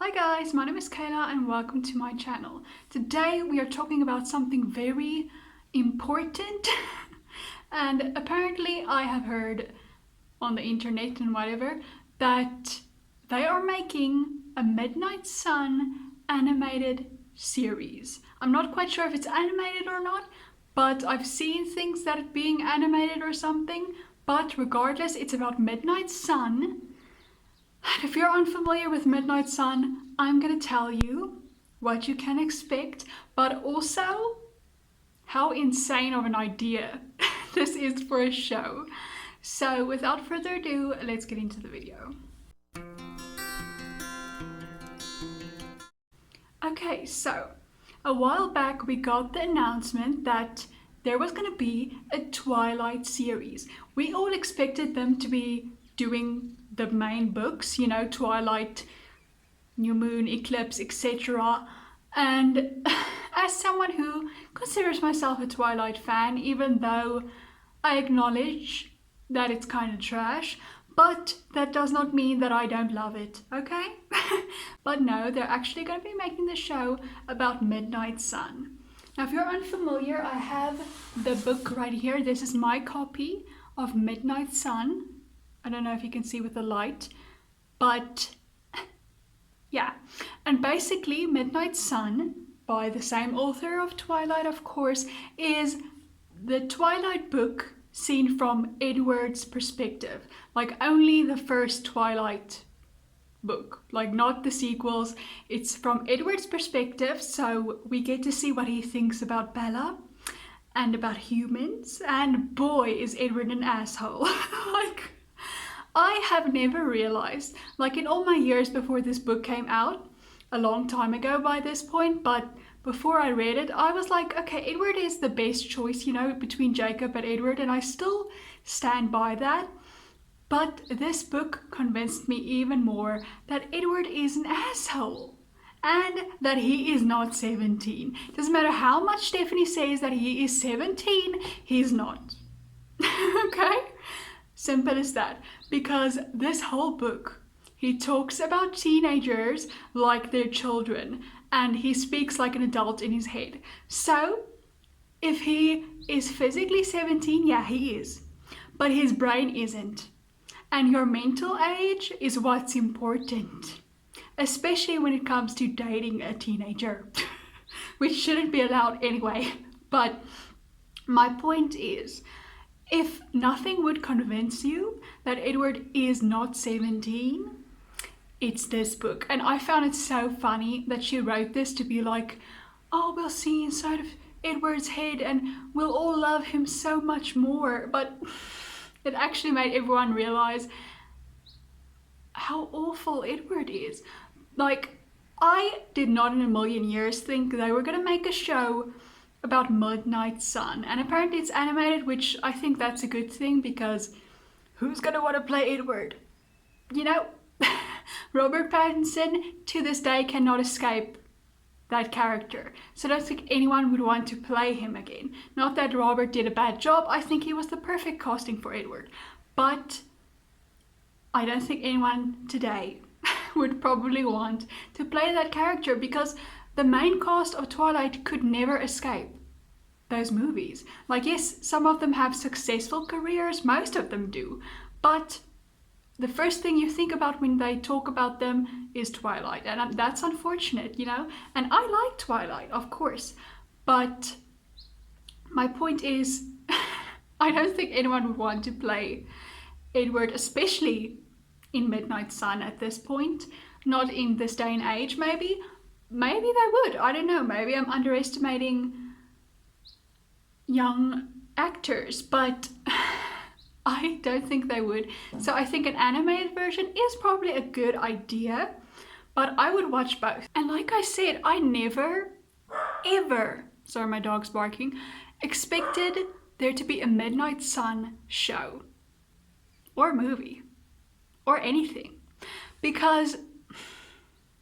Hi guys, my name is Kayla and welcome to my channel. Today we are talking about something very important and apparently I have heard on the internet and whatever that they are making a Midnight Sun animated series. I'm not quite sure if it's animated or not, but I've seen things that it's being animated or something, but regardless it's about Midnight Sun. If you're unfamiliar with Midnight Sun, I'm gonna tell you what you can expect, but also how insane of an idea this is for a show. So without further ado, let's get into the video. Okay, so a while back we got the announcement that there was gonna be a Twilight series. We all expected them to be doing the main books, you know, Twilight, New Moon, Eclipse, etc. And as someone who considers myself a Twilight fan, even though I acknowledge that it's kind of trash, but that does not mean that I don't love it, okay? But no, they're actually going to be making the show about Midnight Sun. Now, if you're unfamiliar, I have the book right here. This is my copy of Midnight Sun. I don't know if you can see with the light, but yeah. And basically, Midnight Sun, by the same author of Twilight, of course, is the Twilight book seen from Edward's perspective. Like only the first Twilight book, like not the sequels. It's from Edward's perspective, so we get to see what he thinks about Bella and about humans. And boy, is Edward an asshole. Like, I have never realized, like in all my years before this book came out, a long time ago by this point, but before I read it, I was like, okay, Edward is the best choice, you know, between Jacob and Edward, and I still stand by that. But this book convinced me even more that Edward is an asshole and that he is not 17. Doesn't matter how much Stephanie says that he is 17, he's not. Okay? Simple as that. Because this whole book, he talks about teenagers like they're children and he speaks like an adult in his head. So, if he is physically 17, yeah, he is. But his brain isn't. And your mental age is what's important. Especially when it comes to dating a teenager. Which shouldn't be allowed anyway. But my point is, if nothing would convince you that Edward is not 17, it's this book. And I found it so funny that she wrote this to be like, oh, we'll see inside of Edward's head and we'll all love him so much more. But it actually made everyone realize how awful Edward is. Like, I did not in a million years think they were gonna make a show about Midnight Sun, and apparently it's animated, which I think that's a good thing because who's gonna want to play Edward? You know, Robert Pattinson to this day cannot escape that character, so I don't think anyone would want to play him again. Not that Robert did a bad job, I think he was the perfect casting for Edward, but I don't think anyone today would probably want to play that character because the main cast of Twilight could never escape those movies. Like, yes, some of them have successful careers, most of them do, but the first thing you think about when they talk about them is Twilight, and that's unfortunate, you know? And I like Twilight, of course, but my point is, I don't think anyone would want to play Edward, especially in Midnight Sun at this point. Not in this day and age, maybe. Maybe they would, I don't know, maybe I'm underestimating young actors, but I don't think they would. So I think an animated version is probably a good idea, but I would watch both. And like I said, I never, ever, sorry my dog's barking, expected there to be a Midnight Sun show or movie or anything. Because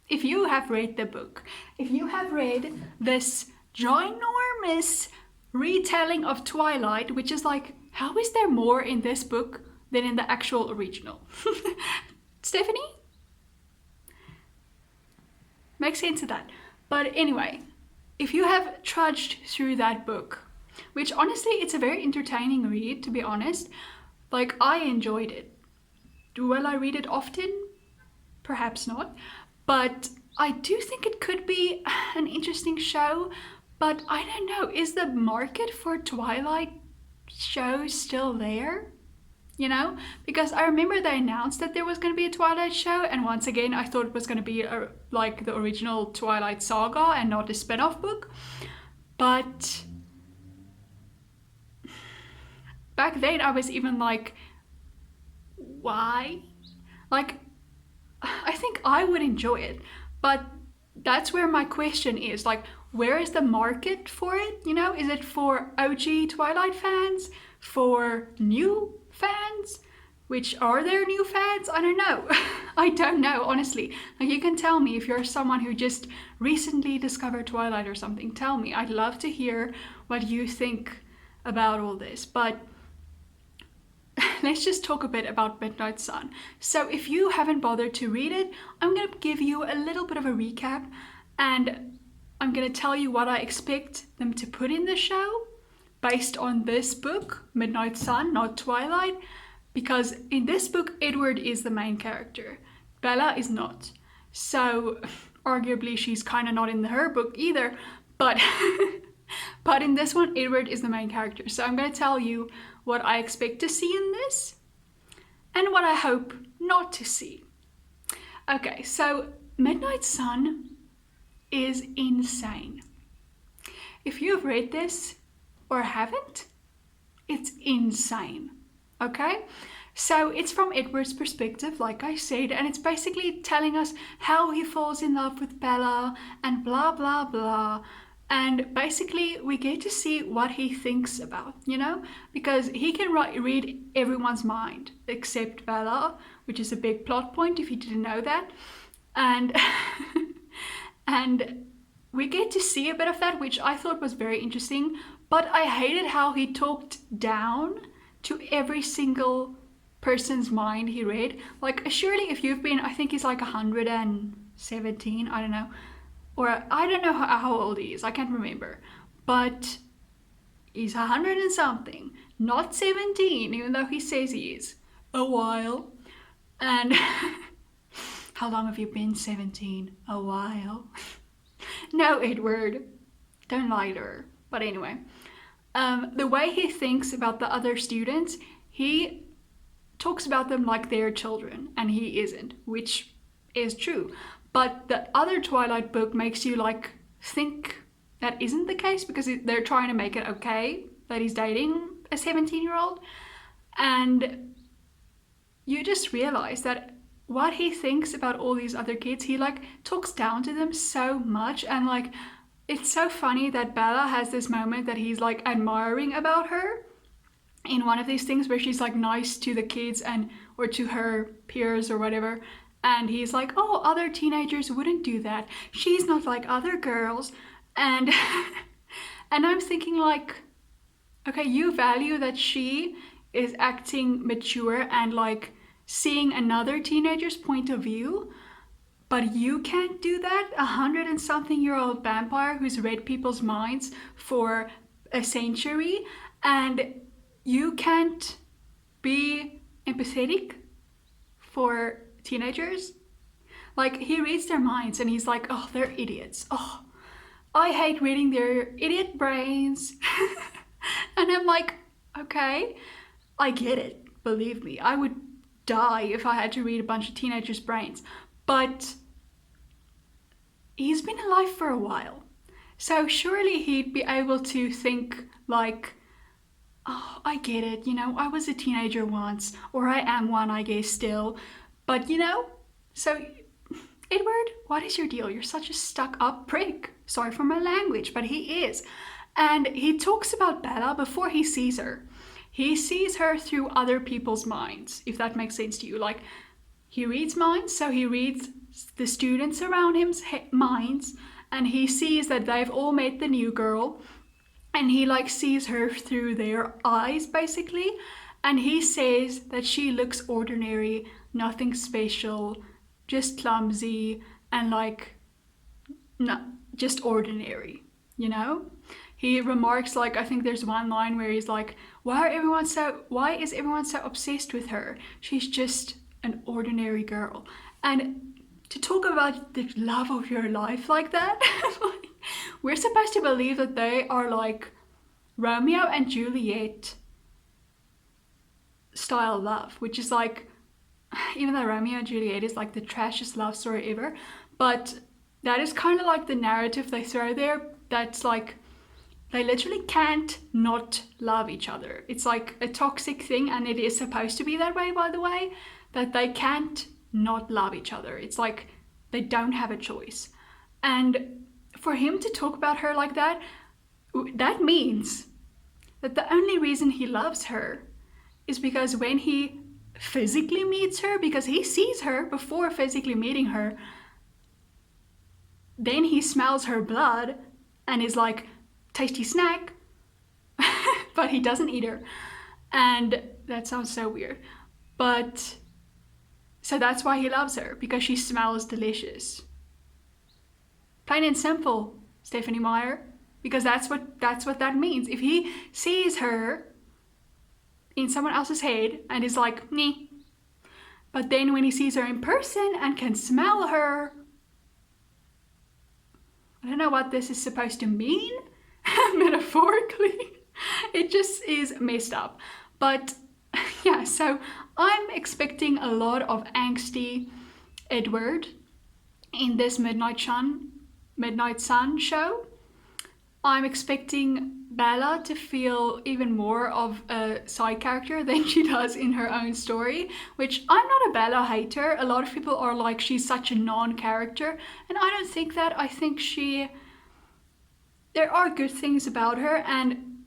if you have read the book, if you have read this ginormous retelling of Twilight, which is like, how is there more in this book than in the actual original? Stephanie? makes sense of that. But anyway, if you have trudged through that book, which honestly, it's a very entertaining read, to be honest. Like, I enjoyed it. Will I read it often? Perhaps not. But I do think it could be an interesting show. But I don't know, is the market for Twilight shows still there? You know, because I remember they announced that there was going to be a Twilight show, and once again I thought it was going to be like the original Twilight saga and not a spin-off book. But back then I was even like, why? Like, I think I would enjoy it, but that's where my question is, like, where is the market for it? You know, is it for OG Twilight fans? For new fans? Which, are there new fans? I don't know. I don't know, honestly. Like, you can tell me if you're someone who just recently discovered Twilight or something. Tell me. I'd love to hear what you think about all this. But let's just talk a bit about Midnight Sun. So if you haven't bothered to read it, I'm going to give you a little bit of a recap, and I'm going to tell you what I expect them to put in the show based on this book, Midnight Sun, not Twilight, because in this book, Edward is the main character. Bella is not. So arguably she's kind of not in her book either, but but in this one, Edward is the main character. So I'm going to tell you what I expect to see in this and what I hope not to see. Okay, so Midnight Sun is insane. If you've read this or haven't, it's insane. Okay? So it's from Edward's perspective, like I said, and it's basically telling us how he falls in love with Bella and blah, blah, blah. And basically, we get to see what he thinks about, you know? Because he can read everyone's mind, except Bella, which is a big plot point if you didn't know that. And, and we get to see a bit of that, which I thought was very interesting. But I hated how he talked down to every single person's mind he read. Like, surely if you've been, I think he's like 117, I don't know. Or I don't know how old he is, I can't remember. But he's 100 and something, not 17, even though he says he is. A while. And how long have you been 17? A while. No, Edward, don't lie to her. But anyway, the way he thinks about the other students, he talks about them like they're children, and he isn't, which is true. But the other Twilight book makes you like think that isn't the case, because they're trying to make it okay that he's dating a 17-year-old. And you just realize that what he thinks about all these other kids, he like talks down to them so much. And like, it's so funny that Bella has this moment that he's like admiring about her in one of these things where she's like nice to the kids and or to her peers or whatever. And he's like, oh, other teenagers wouldn't do that. She's not like other girls. And and I'm thinking like, okay, you value that she is acting mature and like seeing another teenager's point of view, but you can't do that? 100-and-something-year-old vampire who's read people's minds for a century, and you can't be empathetic for teenagers? Like, he reads their minds and he's like, oh, they're idiots. Oh, I hate reading their idiot brains. And I'm like, okay, I get it. Believe me, I would die if I had to read a bunch of teenagers' brains. But he's been alive for a while. So surely he'd be able to think like, oh, I get it. You know, I was a teenager once, or I am one, I guess, still. But, you know, so, Edward, what is your deal? You're such a stuck-up prick. Sorry for my language, but he is. And he talks about Bella before he sees her. He sees her through other people's minds, if that makes sense to you. Like, he reads minds, so he reads the students around him's minds, and he sees that they've all met the new girl, and he, like, sees her through their eyes, basically. And he says that she looks ordinary, nothing special, just clumsy, and like no, just ordinary, you know? He remarks like, I think there's one line where he's like, why is everyone so obsessed with her? She's just an ordinary girl. And to talk about the love of your life like that, like, we're supposed to believe that they are like Romeo and Juliet style love, which is like, even though Romeo and Juliet is like the trashiest love story ever, but that is kind of like the narrative they throw there. That's like, they literally can't not love each other. It's like a toxic thing, and it is supposed to be that way, by the way, that they can't not love each other. It's like they don't have a choice. And for him to talk about her like that, that means that the only reason he loves her is because when he physically meets her, because he sees her before physically meeting her, then he smells her blood and is like, tasty snack, but he doesn't eat her. And that sounds so weird. But so that's why he loves her, because she smells delicious. Plain and simple, Stephanie Meyer, because that's what that means. If he sees her in someone else's head and is like, nah, but then when he sees her in person and can smell her, I don't know what this is supposed to mean. Metaphorically, it just is messed up. But yeah, so I'm expecting a lot of angsty Edward in this Midnight Sun show. I'm expecting Bella to feel even more of a side character than she does in her own story, which I'm not a Bella hater. A lot of people are like, she's such a non-character, and I don't think that. I think there are good things about her, and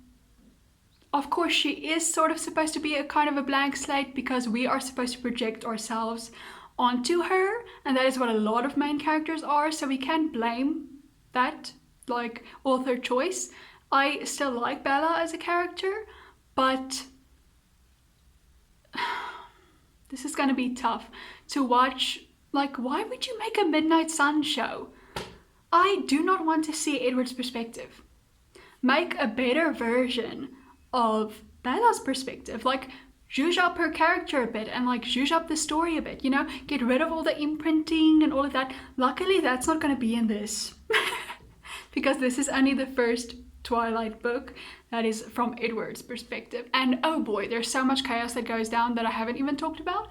of course she is sort of supposed to be a kind of a blank slate, because we are supposed to project ourselves onto her, and that is what a lot of main characters are, so we can't blame that, like, author choice. I still like Bella as a character, but this is gonna be tough to watch. Like, why would you make a Midnight Sun show? I do not want to see Edward's perspective. Make a better version of Bella's perspective. Like, zhuzh up her character a bit and like zhuzh up the story a bit, you know? Get rid of all the imprinting and all of that. Luckily, that's not going to be in this. Because this is only the first Twilight book that is from Edward's perspective. And oh boy, there's so much chaos that goes down that I haven't even talked about.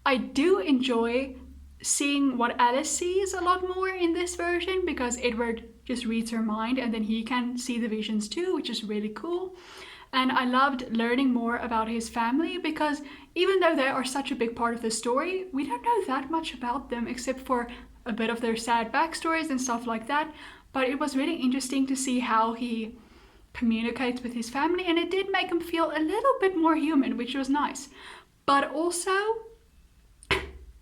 I do enjoy seeing what Alice sees a lot more in this version, because Edward just reads her mind and then he can see the visions too, which is really cool. And I loved learning more about his family, because even though they are such a big part of the story, we don't know that much about them except for a bit of their sad backstories and stuff like that. But it was really interesting to see how he communicates with his family, and it did make him feel a little bit more human, which was nice. But also,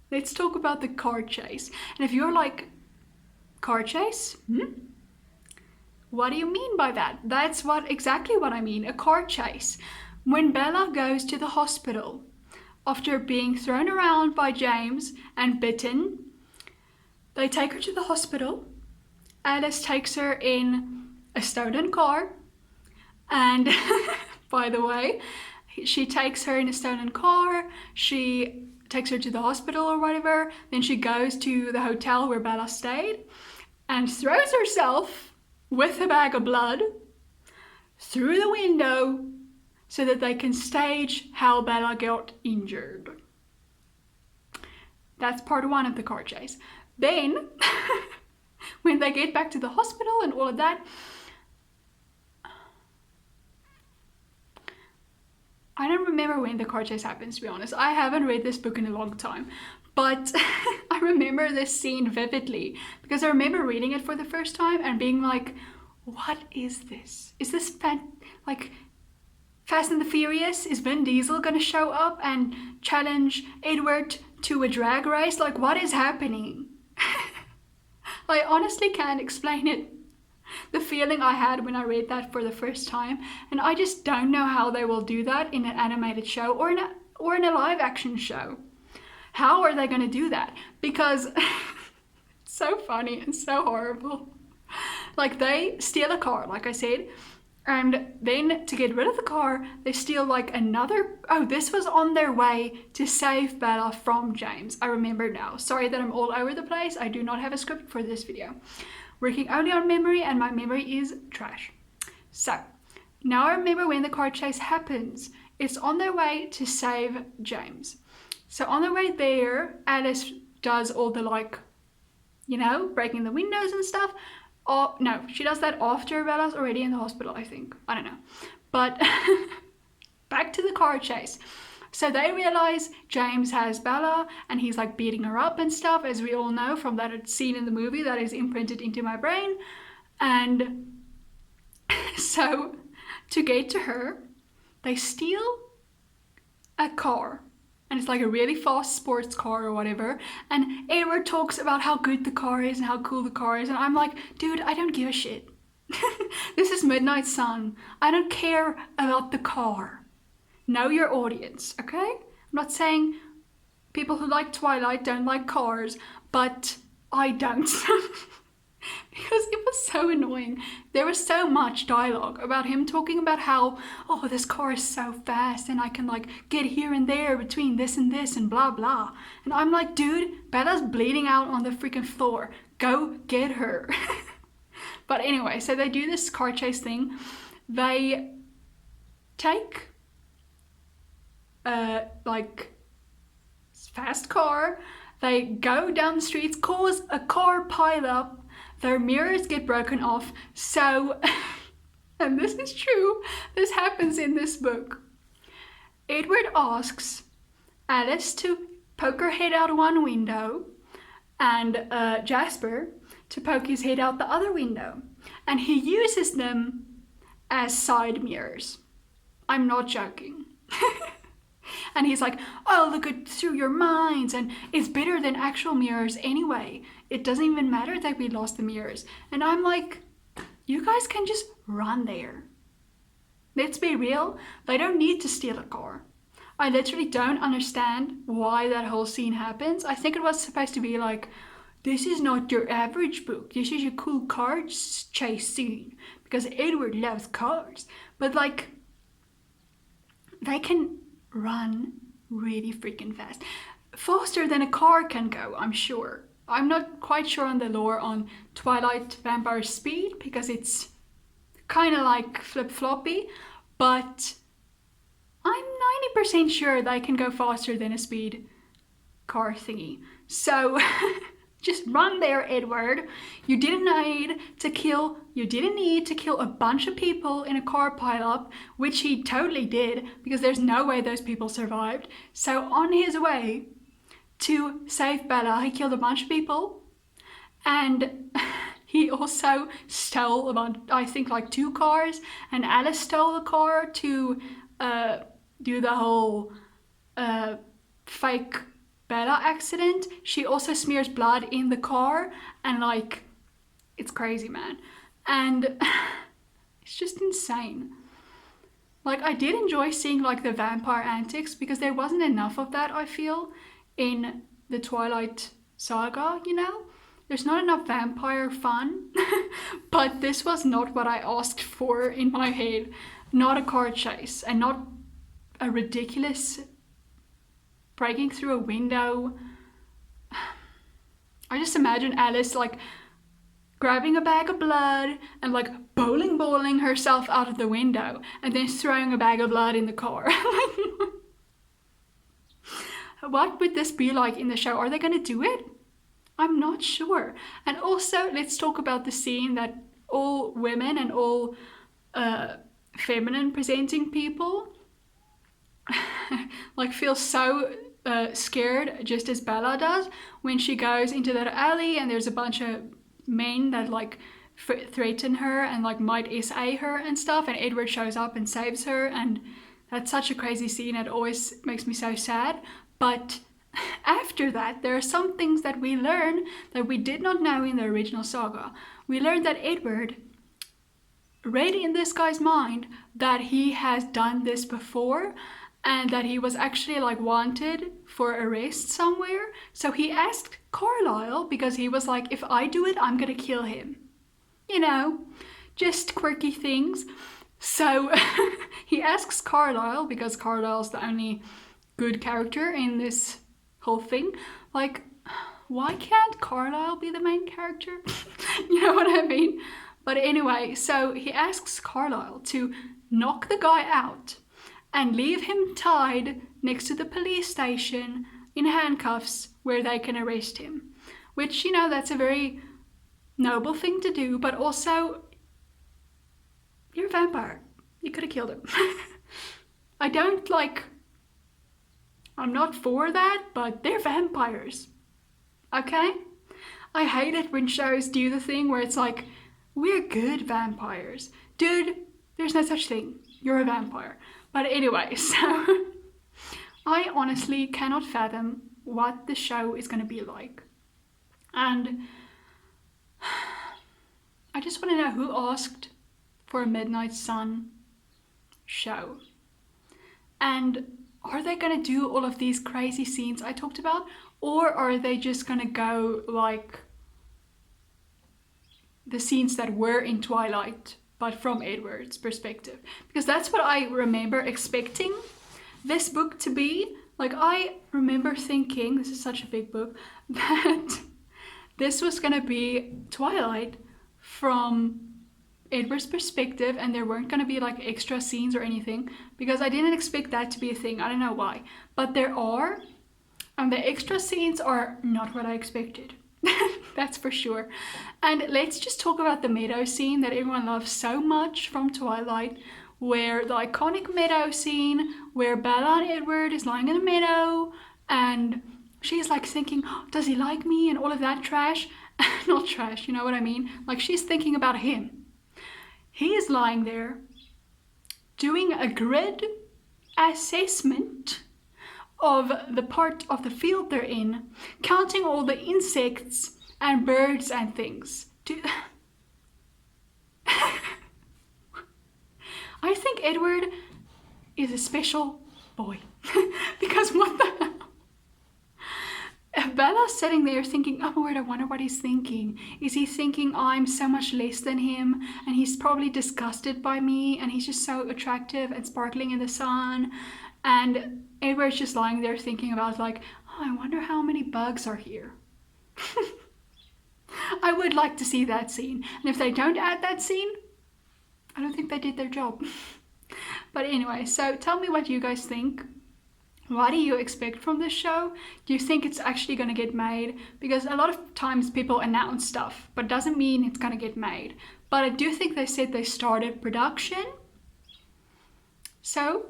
let's talk about the car chase. And if you're like, car chase? What do you mean by that? That's exactly what I mean, a car chase. When Bella goes to the hospital after being thrown around by James and bitten, they take her to the hospital. Alice takes her in a stolen car. And by the way, she takes her in a stolen car. She takes her to the hospital or whatever. Then she goes to the hotel where Bella stayed and throws herself with a bag of blood through the window so that they can stage how Bella got injured. That's part one of the car chase. Then, when they get back to the hospital and all of that, I don't remember when the car chase happens, to be honest. I haven't read this book in a long time. But I remember this scene vividly, because I remember reading it for the first time and being like, what is this? Is this like Fast and the Furious? Is Vin Diesel going to show up and challenge Edward to a drag race? Like, what is happening? I honestly can't explain it. The feeling I had when I read that for the first time, and I just don't know how they will do that in an animated show or in a live action show. How are they going to do that? Because so funny and so horrible. Like, they steal a car, like I said, and then to get rid of the car, they steal like another. Oh, this was on their way to save Bella from James. I remember now. Sorry that I'm all over the place. I do not have a script for this video. Working only on memory, and my memory is trash. So, now I remember when the car chase happens. It's on their way to save James. So on their way there, Alice does all the like, you know, breaking the windows and stuff. Oh, no, she does that after Bella's already in the hospital, I think. I don't know. But back to the car chase. So they realize James has Bella and he's like beating her up and stuff, as we all know from that scene in the movie that is imprinted into my brain. And so to get to her, they steal a car. And it's like a really fast sports car or whatever. And Edward talks about how good the car is and how cool the car is. And I'm like, dude, I don't give a shit. This is Midnight Sun. I don't care about the car. Know your audience, okay? I'm not saying people who like Twilight don't like cars, but I don't. Because it was so annoying. There was so much dialogue about him talking about how, oh, this car is so fast and I can like get here and there between this and blah blah. And I'm like, dude, Bella's bleeding out on the freaking floor. Go get her. But anyway, so they do this car chase thing. They take like fast car. They go down the streets, cause a car pile up. Their mirrors get broken off, so, and this is true, this happens in this book. Edward asks Alice to poke her head out one window and Jasper to poke his head out the other window. And he uses them as side mirrors. I'm not joking. And he's like, oh, look at through your minds, and it's better than actual mirrors anyway. It doesn't even matter that we lost the mirrors. And I'm like, you guys can just run there. Let's be real, they don't need to steal a car. I literally don't understand why that whole scene happens. I think it was supposed to be like, this is not your average book. This is a cool car chase scene because Edward loves cars. But like, they can run really freaking fast. Faster than a car can go, I'm sure. I'm not quite sure on the lore on Twilight vampire speed because it's kind of like flip-floppy, but I'm 90% sure they can go faster than a speed car thingy. So just run there, Edward. You didn't need to kill a bunch of people in a car pileup, which he totally did, because there's no way those people survived. So on his way to save Bella, he killed a bunch of people, and he also stole about, I think, like 2 cars, and Alice stole a car to do the whole fake Bella accident. She also smears blood in the car, and like, it's crazy, man. And it's just insane. Like, I did enjoy seeing like the vampire antics because there wasn't enough of that, I feel, in the Twilight saga, you know? There's not enough vampire fun. But this was not what I asked for in my head. Not a car chase, and not a ridiculous breaking through a window. I just imagine Alice like grabbing a bag of blood and like bowling herself out of the window and then throwing a bag of blood in the car. What would this be like in the show? Are they going to do it? I'm not sure. And also, let's talk about the scene that all women and all feminine presenting people like feel so scared, just as Bella does, when she goes into that alley and there's a bunch of men that like threaten her and like might SA her and stuff, and Edward shows up and saves her, and that's such a crazy scene. It always makes me so sad. But after that, there are some things that we learn that we did not know in the original saga. We learned that Edward read in this guy's mind that he has done this before, and that he was actually like wanted for arrest somewhere. So he asked Carlisle, because he was like, if I do it, I'm gonna kill him. You know, just quirky things. So he asks Carlisle, because Carlisle's the only good character in this whole thing, like, why can't Carlisle be the main character? You know what I mean? But anyway, so he asks Carlisle to knock the guy out and leave him tied next to the police station in handcuffs where they can arrest him. Which, you know, that's a very noble thing to do, but also, you're a vampire. You could have killed him. I'm not for that, but they're vampires. Okay? I hate it when shows do the thing where it's like, we're good vampires. Dude, there's no such thing. You're a vampire. But anyway, so I honestly cannot fathom what the show is going to be like. And I just want to know who asked for a Midnight Sun show. And are they going to do all of these crazy scenes I talked about? Or are they just going to go like the scenes that were in Twilight, but from Edward's perspective? Because that's what I remember expecting this book to be. Like, I remember thinking, this is such a big book, that this was going to be Twilight from Edward's perspective, and there weren't going to be like extra scenes or anything, because I didn't expect that to be a thing. I don't know why, but there are, and the extra scenes are not what I expected. That's for sure. And let's just talk about the meadow scene that everyone loves so much from Twilight, where the iconic meadow scene where Bella and Edward is lying in a meadow and she's like thinking, oh, does he like me, and all of that trash. Not trash, you know what I mean? Like, she's thinking about him. He is lying there doing a grid assessment of the part of the field they're in, counting all the insects and birds and things. I think Edward is a special boy. Because what the hell? Bella's sitting there thinking, oh my word, I wonder what he's thinking. Is he thinking I'm so much less than him and he's probably disgusted by me and he's just so attractive and sparkling in the sun? And Edward's just lying there thinking about like, oh, I wonder how many bugs are here. I would like to see that scene. And if they don't add that scene, I don't think they did their job. But anyway, so tell me what you guys think. What do you expect from this show? Do you think it's actually going to get made? Because a lot of times people announce stuff, but doesn't mean it's going to get made. But I do think they said they started production. So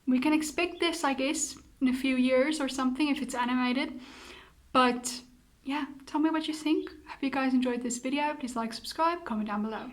we can expect this, I guess, in a few years or something if it's animated. But yeah, tell me what you think. Hope you guys enjoyed this video. Please like, subscribe, comment down below.